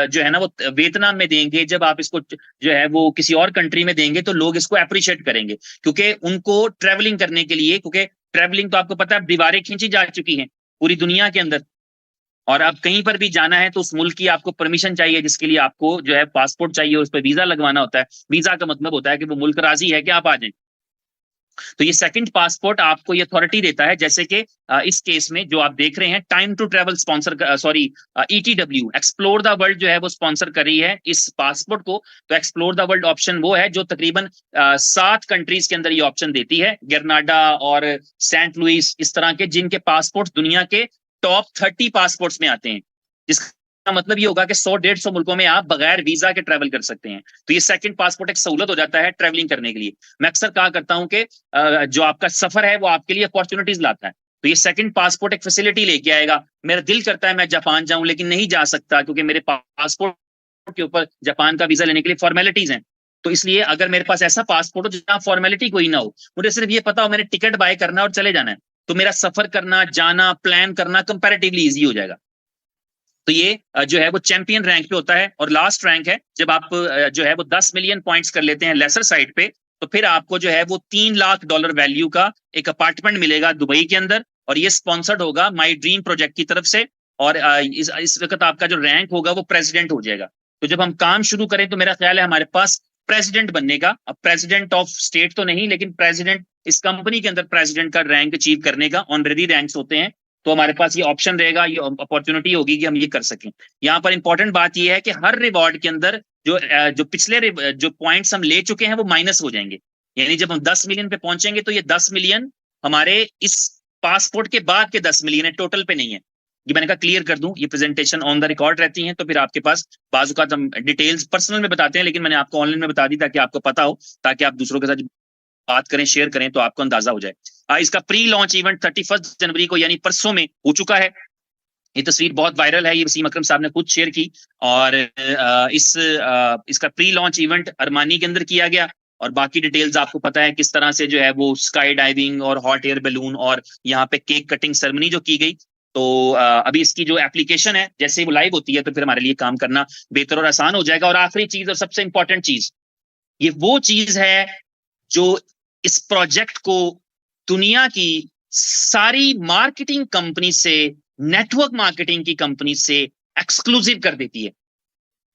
जो है ना वो वियतनाम में देंगे, जब आप इसको जो है वो किसी और कंट्री में देंगे, तो लोग इसको अप्रिशिएट करेंगे, क्योंकि उनको ट्रेवलिंग करने के लिए, क्योंकि ट्रेवलिंग तो आपको पता है दीवारें खींची जा चुकी हैं पूरी दुनिया के अंदर, और अब कहीं पर भी जाना है तो उस मुल्क की आपको परमिशन चाहिए, जिसके लिए आपको जो है पासपोर्ट चाहिए, उस पर वीजा लगवाना होता है। वीजा का मतलब होता है कि वो मुल्क राजी है कि आप आ जाएं। तो ये सेकंड पासपोर्ट आपको ये अथॉरिटी देता है, जैसे कि इस केस में जो आप देख रहे हैं, time to travel sponsor, sorry ETW explore the world जो है वो स्पॉन्सर कर रही है इस पासपोर्ट को। तो एक्सप्लोर द वर्ल्ड ऑप्शन वो है जो तकरीबन 7 कंट्रीज के अंदर ये ऑप्शन देती है, ग्रेनाडा और सेंट लुइस, इस तरह के, जिनके पासपोर्ट दुनिया के टॉप 30 पासपोर्ट्स में आते हैं, जिसका मतलब ये होगा कि 100-150 मुल्कों में आप बगैर वीजा के ट्रेवल कर सकते हैं। तो ये सेकंड पासपोर्ट एक सहूलत हो जाता है ट्रेवलिंग करने के लिए। मैं अक्सर कहा करता हूं कि जो आपका सफर है वो आपके लिए अपॉर्चुनिटीज लाता है, तो ये सेकंड पासपोर्ट एक फैसिलिटी लेके आएगा। मेरा दिल करता है मैं जापान जाऊं, लेकिन नहीं जा सकता क्योंकि मेरे पासपोर्ट के ऊपर जापान का वीजा लेने के लिए फॉर्मेलिटीज हैं। तो इसलिए अगर मेरे पास ऐसा पासपोर्ट हो जहां फॉर्मेलिटी कोई ना हो, मुझे सिर्फ ये पता हो मैंने टिकट बाय करना और चले जाना है, तो मेरा सफर करना, जाना, प्लान करना कंपैरेटिवली इजी हो जाएगा। तो ये जो है वो चैंपियन रैंक पे होता है। और लास्ट रैंक है जब आप जो है वो 10 मिलियन पॉइंट्स कर लेते हैं लेसर साइड पे, तो फिर आपको जो है वो $3 लाख वैल्यू का एक अपार्टमेंट मिलेगा दुबई के अंदर, और ये स्पॉन्सर्ड होगा माई ड्रीम प्रोजेक्ट की तरफ से। और इस वक्त आपका जो रैंक होगा वो प्रेसिडेंट हो जाएगा। तो जब हम काम शुरू करें तो मेरा ख्याल है हमारे पास प्रेसिडेंट बनने का, अब प्रेसिडेंट ऑफ स्टेट तो नहीं, लेकिन प्रेसिडेंट, इस कंपनी के अंदर प्रेसिडेंट का रैंक अचीव करने का ऑनरेडी रैंक्स होते हैं, तो हमारे पास ये ऑप्शन रहेगा, ये अपॉर्चुनिटी होगी कि हम ये कर सकें। यहाँ पर इंपॉर्टेंट बात ये है कि हर रिवॉर्ड के अंदर जो पिछले जो पॉइंट्स हम ले चुके हैं वो माइनस हो जाएंगे, यानी जब हम 10 मिलियन पे पहुंचेंगे तो ये 10 मिलियन हमारे इस पासपोर्ट के बाद के 10 मिलियन है, टोटल पे नहीं है। ये मैंने कहा क्लियर कर दूं, ये प्रेजेंटेशन ऑन द रिकॉर्ड रहती हैं, तो फिर आपके पास बाजू का हम डिटेल्स पर्सनल में बताते हैं, लेकिन मैंने आपको ऑनलाइन में बता दी ताकि आपको पता हो, ताकि आप दूसरों के साथ बात करें, शेयर करें, तो आपको अंदाजा हो जाए। इसका प्री लॉन्च इवेंट 31 जनवरी को यानी परसों में हो चुका है। ये तस्वीर बहुत वायरल है, ये वसीम अकरम साहब ने खुद शेयर की, और इसका प्री लॉन्च इवेंट अरमानी के अंदर किया गया, और बाकी डिटेल्स आपको पता है किस तरह से जो है वो स्काई डाइविंग और हॉट एयर बैलून और यहाँ पे केक कटिंग सेरेमनी जो की गई। तो अभी इसकी जो एप्लीकेशन है जैसे ही वो लाइव होती है तो फिर हमारे लिए काम करना बेहतर और आसान हो जाएगा। और आखिरी चीज और सबसे इंपॉर्टेंट चीज, ये वो चीज है जो इस प्रोजेक्ट को दुनिया की सारी मार्केटिंग कंपनी से, नेटवर्क मार्केटिंग की कंपनी से एक्सक्लूसिव कर देती है।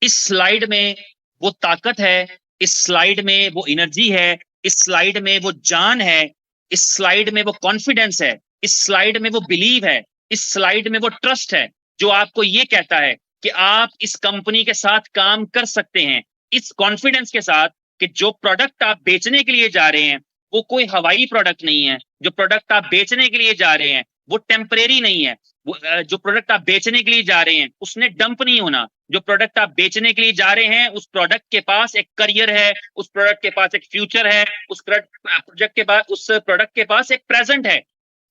इस स्लाइड में वो ताकत है, इस स्लाइड में वो एनर्जी है, इस स्लाइड में वो जान है, इस स्लाइड में वो कॉन्फिडेंस है, इस स्लाइड में वो बिलीव है, इस स्लाइड में वो ट्रस्ट है, जो आपको ये कहता है कि आप इस कंपनी के साथ काम कर सकते हैं, इस कॉन्फिडेंस के साथ कि जो प्रोडक्ट आप बेचने के लिए जा रहे हैं वो कोई हवाई प्रोडक्ट नहीं है, जो प्रोडक्ट आप बेचने के लिए जा रहे हैं वो टेम्परेरी नहीं है, वो जो प्रोडक्ट आप बेचने के लिए जा रहे हैं उसने डंप नहीं होना, जो प्रोडक्ट आप बेचने के लिए जा रहे हैं उस प्रोडक्ट के पास एक करियर है, उस प्रोडक्ट के पास एक फ्यूचर है, उस प्रोडक्ट के पास, उस प्रोडक्ट के पास एक प्रेजेंट है।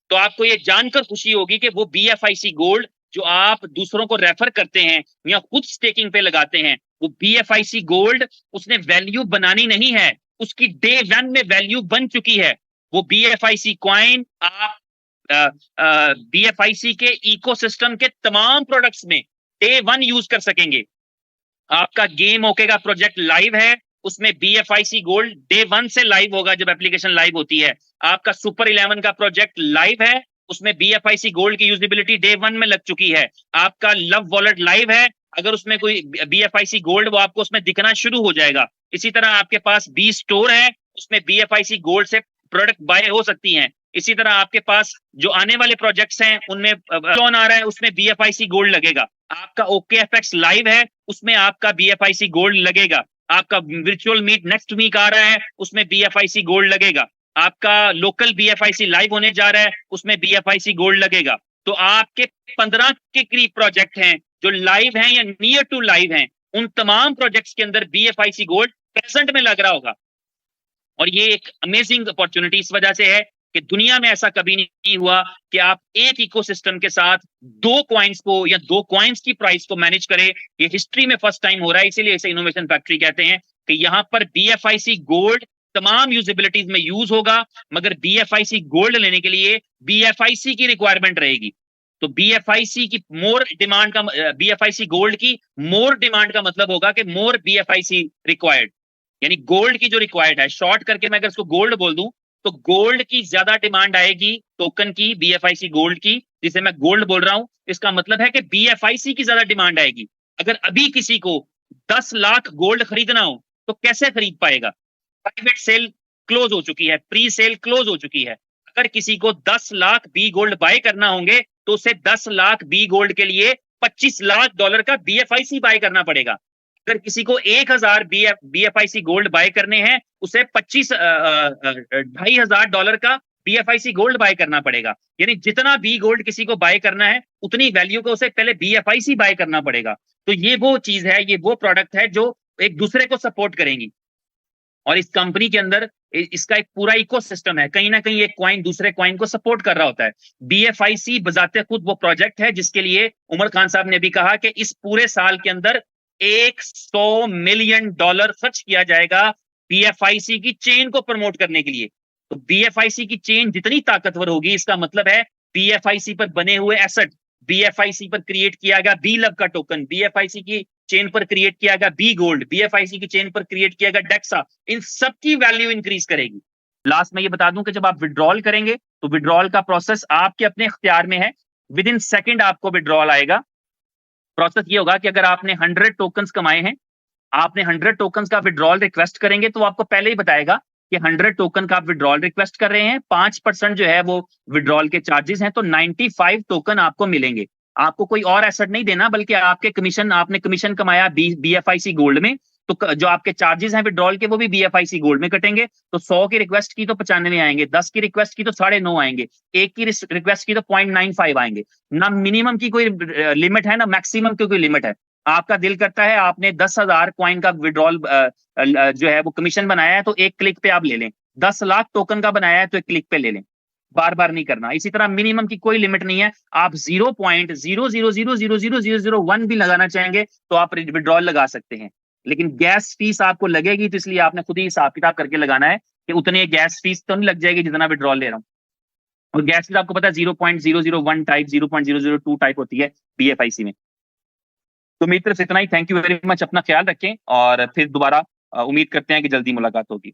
तो आपको ये जानकर खुशी होगी कि वो BFIC गोल्ड जो आप दूसरों को रेफर करते हैं या खुद स्टेकिंग पे लगाते हैं, वो BFIC गोल्ड उसने वैल्यू बनानी नहीं है, उसकी डे 1 में वैल्यू बन चुकी है। वो BFIC कॉइन आप BFIC के इकोसिस्टम के तमाम प्रोडक्ट्स में डे 1 यूज कर सकेंगे। आपका गेम ओके का प्रोजेक्ट लाइव है, उसमें BFIC गोल्ड डे 1 से लाइव होगा जब एप्लीकेशन लाइव होती है। आपका सुपर 11 का प्रोजेक्ट लाइव है, उसमें BFIC गोल्ड की यूजिबिलिटी डे 1 में लग चुकी है। आपका लव वॉलेट लाइव है, अगर उसमें कोई BFIC गोल्ड वो आपको उसमें दिखना शुरू हो जाएगा। इसी तरह आपके पास B स्टोर है, उसमें BFIC गोल्ड से प्रोडक्ट बाय हो सकती हैं। इसी तरह आपके पास जो आने वाले प्रोजेक्ट्स हैं उनमें कौन आ रहा है उसमें BFIC गोल्ड लगेगा। आपका OKFX लाइव है, उसमें आपका BFIC गोल्ड लगेगा। आपका वर्चुअल मीट नेक्स्ट वीक आ रहा है, उसमें BFIC गोल्ड लगेगा। आपका लोकल BFIC लाइव होने जा रहा है, उसमें BFIC गोल्ड लगेगा। तो आपके 15 के करीब प्रोजेक्ट हैं जो लाइव हैं या नियर टू लाइव हैं, उन तमाम प्रोजेक्ट्स के अंदर BFIC गोल्ड प्रेजेंट में लग रहा होगा। और ये एक अमेजिंग अपॉर्चुनिटी इस वजह से है कि दुनिया में ऐसा कभी नहीं हुआ कि आप एक इकोसिस्टम के साथ 2 कॉइन्स को या 2 कॉइन्स की प्राइस को मैनेज करें। ये हिस्ट्री में फर्स्ट टाइम हो रहा है, इसीलिए इसे इनोवेशन फैक्ट्री कहते हैं कि यहाँ पर BFIC गोल्ड तमाम यूजिबिलिटीज में यूज होगा, मगर BFIC गोल्ड लेने के लिए BFIC की रिक्वायरमेंट रहेगी। तो बीएफआईसी की मोर डिमांड का, बीएफआईसी गोल्ड की मोर डिमांड का मतलब होगा कि मोर बीएफआईसी रिक्वायर्ड, यानी गोल्ड की जो रिक्वायर्ड है, शॉर्ट करके मैं अगर इसको गोल्ड बोल दूं तो गोल्ड की ज्यादा डिमांड आएगी टोकन की, बीएफआईसी गोल्ड की, जिसे मैं गोल्ड बोल रहा हूं। इसका मतलब है कि बीएफआईसी की ज्यादा डिमांड आएगी। अगर अभी किसी को 10 लाख गोल्ड खरीदना हो तो कैसे खरीद पाएगा? प्राइवेट सेल क्लोज हो चुकी है, प्री सेल क्लोज हो चुकी है। अगर किसी को 10 लाख बी गोल्ड बाय करना होंगे तो उसे 10 लाख बी गोल्ड के लिए $25 लाख का बीएफआईसी बाय करना पड़ेगा। अगर किसी को 1000 बीएफआईसी गोल्ड बाय करने हैं, उसे $2,500 का बीएफआईसी गोल्ड बाय करना पड़ेगा। यानी जितना बी गोल्ड किसी को बाय करना है उतनी वैल्यू को उसे पहले बीएफआईसी बाय करना पड़ेगा। तो ये वो चीज है, ये वो प्रोडक्ट है जो एक दूसरे को सपोर्ट करेंगी। और इस कंपनी के अंदर इसका एक पूरा इकोसिस्टम है, कहीं ना कहीं एक कॉइन दूसरे कॉइन को सपोर्ट कर रहा होता है। बीएफआईसी बजाते खुद वो प्रोजेक्ट है जिसके लिए उमर खान साहब ने भी कहा कि इस पूरे साल के अंदर $100 मिलियन खर्च किया जाएगा बीएफआईसी की चेन को प्रमोट करने के लिए। तो बीएफआईसी की चेन जितनी ताकतवर होगी, इसका मतलब है बीएफआईसी पर बने हुए एसेट, बीएफआईसी पर क्रिएट किया गया बी लव का टोकन, बीएफआईसी की चेन पर क्रिएट किया गया बी गोल्ड, बीएफआईसी की चेन पर क्रिएट किया गया डेक्सा, इन सब की वैल्यू इंक्रीज करेगी। लास्ट में ये बता दूं कि जब आप विड्रॉल करेंगे तो विड्रॉल का प्रोसेस आपके अपने इख्तियार में है, विद इन सेकेंड आपको विड्रॉल आएगा। प्रोसेस ये होगा कि अगर आपने 100 टोकन्स कमाए हैं, आपने 100 टोकन्स का विड्रॉल रिक्वेस्ट करेंगे तो आपको पहले ही बताएगा कि 100 टोकन का आप विड्रॉल रिक्वेस्ट कर रहे हैं, 5% जो है वो विड्रॉल के चार्जेस हैं, तो 95 टोकन आपको मिलेंगे। आपको कोई और एसेट नहीं देना, बल्कि आपके कमीशन, आपने कमीशन कमाया बीएफआईसी गोल्ड में, तो जो आपके चार्जेस हैं विड्रॉल के वो भी बीएफआईसी गोल्ड में कटेंगे। तो 100 की रिक्वेस्ट की तो 95 आएंगे, 10 की रिक्वेस्ट की तो 9.5 आएंगे, 1 की रिक्वेस्ट की तो 0.95 आएंगे। ना मिनिमम की कोई लिमिट है, ना मैक्सिमम की कोई लिमिट है। आपका दिल करता है आपने 10,000 कॉइन का विड्रॉल जो है वो कमीशन बनाया है तो एक क्लिक पे आप ले लें, 10 लाख टोकन का बनाया है तो एक क्लिक पे ले लें, बार बार नहीं करना। इसी तरह मिनिमम की कोई लिमिट नहीं है, आप 0.00000001 भी लगाना चाहेंगे तो आप विड्रॉल लगा सकते हैं, लेकिन गैस फीस आपको लगेगी, तो इसलिए आपने खुद ही हिसाब किताब करके लगाना है कि उतने गैस फीस तो नहीं लग जाएगी जितना विड्रॉल ले रहा हूँ। और गैस फीस आपको पता है 0.001 टाइप, 0.002 टाइप होती है बीएफआईसी में। तो मेरी तरफ से इतना ही, थैंक यू वेरी मच, अपना ख्याल रखें और फिर दोबारा उम्मीद करते हैं कि जल्दी मुलाकात होगी।